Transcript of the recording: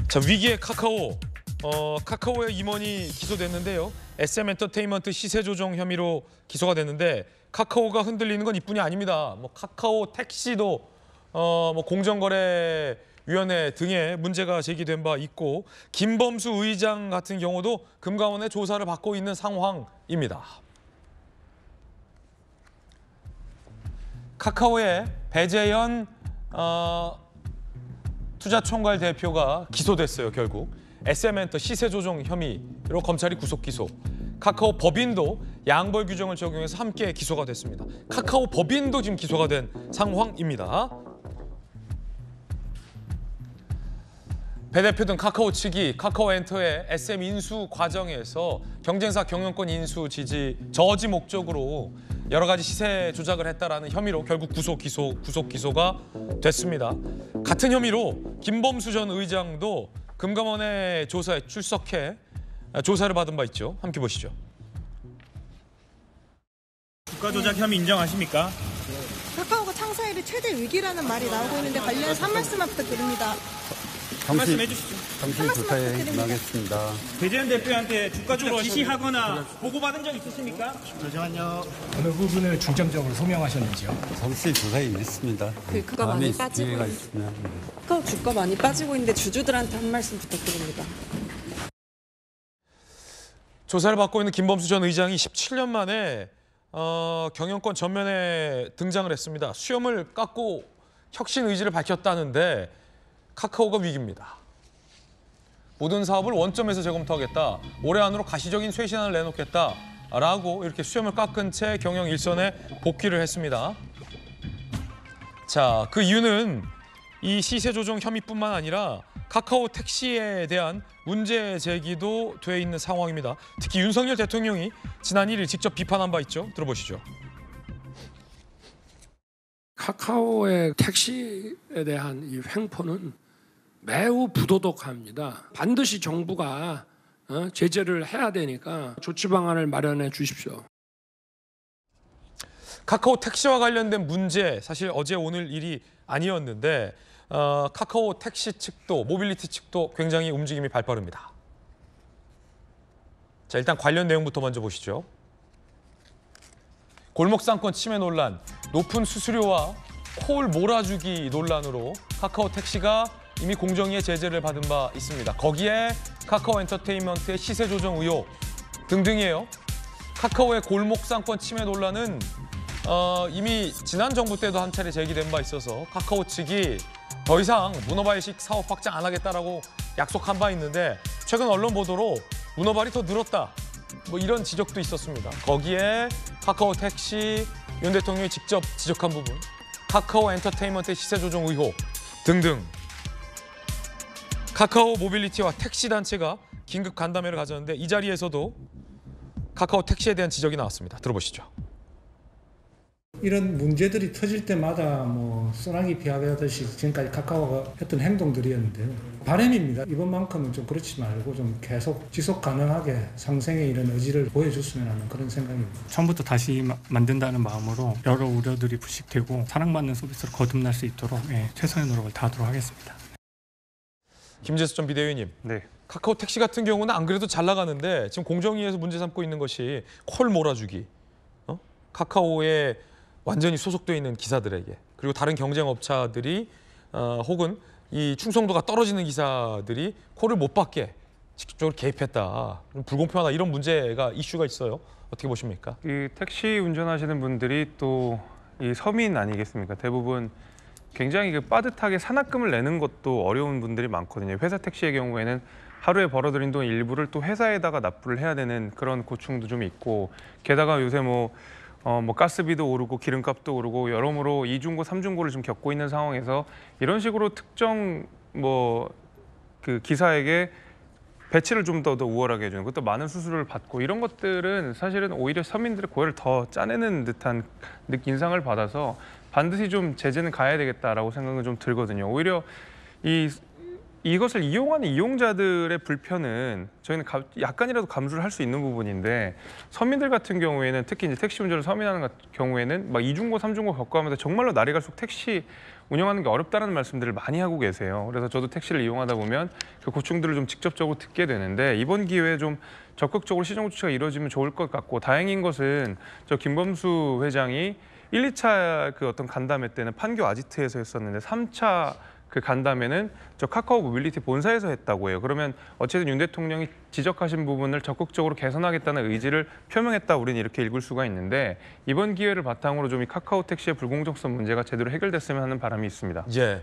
자, 위기의 카카오. 카카오의 임원이 기소됐는데요. SM엔터테인먼트 시세 조정 혐의로 기소가 됐는데 카카오가 흔들리는 건 이뿐이 아닙니다. 카카오 택시도 공정거래위원회 등에 문제가 제기된 바 있고 김범수 의장 같은 경우도 금감원의 조사를 받고 있는 상황입니다. 카카오의 배재현 투자총괄 대표가 기소됐어요. 결국 SM엔터 시세 조정 혐의로 검찰이 구속 기소. 카카오 법인도 양벌 규정을 적용해서 함께 기소가 됐습니다. 카카오 법인도 지금 기소가 된 상황입니다. 배 대표 등 카카오 측이 카카오엔터의 SM 인수 과정에서 경쟁사 경영권 인수 저지 목적으로 여러 가지 시세 조작을 했다라는 혐의로 결국 구속 기소가 됐습니다. 같은 혐의로 김범수 전 의장도 금감원의 조사에 출석해 조사를 받은 바 있죠. 함께 보시죠. 주가 조작 혐의 인정하십니까? 카카오가 창사 이래 최대 위기라는 말이 나오고 있는데 관련해서 한 말씀만 부탁드립니다. 한 말씀 해주시죠. 잠시 조사에 임하겠습니다. 배재현 대표한테 주가 조작 지시하거나 보고받은 적 있으십니까? 잠시만요. 어느 부분을 중점적으로 소명하셨는지요? 잠시 조사에 임했습니다. 주가 많이 빠지고 카카오 주가 많이 빠지고 있는데 주주들한테 한 말씀 부탁드립니다. 조사를 받고 있는 김범수 전 의장이 17년 만에 경영권 전면에 등장을 했습니다. 수염을 깎고 혁신 의지를 밝혔다는데 카카오가 위기입니다. 모든 사업을 원점에서 재검토하겠다. 올해 안으로 가시적인 쇄신안을 내놓겠다라고 이렇게 수염을 깎은 채 경영 일선에 복귀를 했습니다. 자, 그 이유는 이 시세 조정 혐의뿐만 아니라 카카오 택시에 대한 문제 제기도 돼 있는 상황입니다. 특히 윤석열 대통령이 지난 1일 직접 비판한 바 있죠. 들어보시죠. 카카오의 택시에 대한 이 횡포는 매우 부도덕합니다. 반드시 정부가 제재를 해야 되니까 조치 방안을 마련해 주십시오. 카카오 택시와 관련된 문제, 사실 어제 오늘 일이 아니었는데 카카오 택시 측도 모빌리티 측도 굉장히 움직임이 발빠릅니다. 자, 일단 관련 내용부터 먼저 보시죠. 골목상권 침해 논란, 높은 수수료와 콜 몰아주기 논란으로 카카오 택시가 이미 공정위의 제재를 받은 바 있습니다. 거기에 카카오 엔터테인먼트의 시세 조정 의혹 등등이에요. 카카오의 골목상권 침해 논란은 이미 지난 정부 때도 한 차례 제기된 바 있어서 카카오 측이 더 이상 문어발식 사업 확장 안 하겠다라고 약속한 바 있는데 최근 언론 보도로 문어발이 더 늘었다. 이런 지적도 있었습니다. 거기에 카카오 택시, 윤 대통령이 직접 지적한 부분, 카카오 엔터테인먼트의 시세 조정 의혹 등등. 카카오 모빌리티와 택시 단체가 긴급 간담회를 가졌는데 이 자리에서도 카카오 택시에 대한 지적이 나왔습니다. 들어보시죠. 이런 문제들이 터질 때마다 소나기 피하듯이 지금까지 카카오가 했던 행동들이었는데요. 바람입니다. 이번만큼은 좀 그렇지 말고 좀 계속 지속 가능하게 상생의 이런 의지를 보여줬으면 하는 그런 생각입니다. 처음부터 다시 만든다는 마음으로 여러 우려들이 부식되고 사랑받는 서비스로 거듭날 수 있도록 최선의 노력을 다하도록 하겠습니다. 김재수 전 비대위원님. 네. 카카오 택시 같은 경우는 안 그래도 잘 나가는데 지금 공정위에서 문제 삼고 있는 것이 콜 몰아주기. 카카오에 완전히 소속돼 있는 기사들에게 그리고 다른 경쟁업체들이 혹은 이 충성도가 떨어지는 기사들이 콜을 못 받게 직접적으로 개입했다. 불공평하다 이런 문제가 이슈가 있어요. 어떻게 보십니까? 이 택시 운전하시는 분들이 또 이 서민 아니겠습니까? 대부분 굉장히 빠듯하게 산학금을 내는 것도 어려운 분들이 많거든요. 회사 택시의 경우에는 하루에 벌어들인 돈 일부를 또 회사에다가 납부를 해야 되는 그런 고충도 좀 있고 게다가 요새 가스비도 오르고 기름값도 오르고 여러모로 이중고, 삼중고를 좀 겪고 있는 상황에서 이런 식으로 특정 그 기사에게 배치를 좀 더 우월하게 해주는 그것도 많은 수수료를 받고 이런 것들은 사실은 오히려 서민들의 고열을 더 짜내는 듯한 인상을 받아서 반드시 좀 제재는 가야 되겠다라고 생각은 좀 들거든요. 오히려 이 이것을 이용하는 이용자들의 불편은 저희는 약간이라도 감수를 할 수 있는 부분인데 서민들 같은 경우에는 특히 이제 택시 운전을 서민하는 경우에는 막 이중고, 삼중고 겪어가면서 정말로 날이 갈수록 택시 운영하는 게 어렵다는 말씀들을 많이 하고 계세요. 그래서 저도 택시를 이용하다 보면 그 고충들을 좀 직접적으로 듣게 되는데 이번 기회에 좀 적극적으로 시정 조치가 이루어지면 좋을 것 같고 다행인 것은 저 김범수 회장이 1, 2차 그 어떤 간담회 때는 판교 아지트에서 했었는데 3차 그 간담회는 저 카카오 모빌리티 본사에서 했다고 해요. 그러면 어쨌든 윤 대통령이 지적하신 부분을 적극적으로 개선하겠다는 의지를 표명했다 우리는 이렇게 읽을 수가 있는데 이번 기회를 바탕으로 좀 이 카카오 택시의 불공정성 문제가 제대로 해결됐으면 하는 바람이 있습니다. 예.